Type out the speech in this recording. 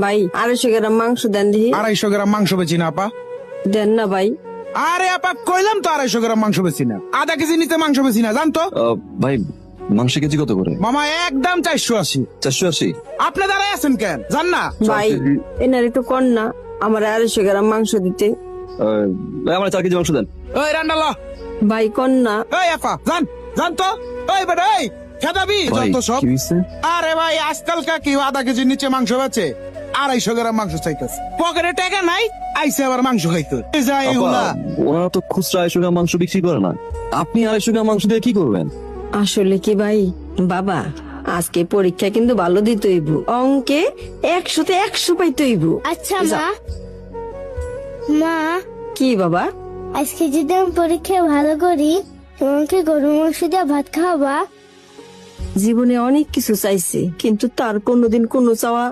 ভাই 250 গ্রাম মাংস দেন দিহি। 250 গ্রাম মাংস বেচি না আপা। দেন না ভাই। আরে আপা কইলাম তো 250 গ্রাম মাংস বেচি না, আধা কেজি নিতে মাংস বেচি না, জানতো ভাই মাংস কেজি কত করে? মামা একদম 480। 480? আপনি দাঁড়ায় আছেন কেন, জান না? ভাই এনার একটু কর না, আমার 250 গ্রাম মাংস দিতে। ভাই আমার 4 কেজি মাংস দেন। ওই রান্ডালা, ভাই কর না। ওই আপা জানতো, ওই বেটা ওই খেদাবি ভাই জানতো সব। কি হইছে? আরে ভাই আজকালকার কেউ আধা কেজির নিচে মাংস বেচে? 250 গ্রাম মাংস চাইতেছে, পকেটে টাকা নাই, আইসে আবার মাংস খাইতো। যাই আপা, হুলা ওনারা তো খুচরা 250 গ্রাম মাংস বিক্রি করে না, আপনি 250 গ্রাম মাংস দিয়ে কি করবেন? আসলে কি ভাই, বাবা আজকে পরীক্ষা কিন্তু ভালো দিতে হইব, অঙ্কে 100তে 100 পাইতে হইব। আচ্ছা মা, কি বাবা? আজকে যদি আমি পরীক্ষায় ভালো করি তোমাকে গরু মাংস দিয়ে ভাত খাওয়াবা? জীবনে অনেক কিছু চাইছে, কিন্তু তার কোনোদিন কোনো চাওয়া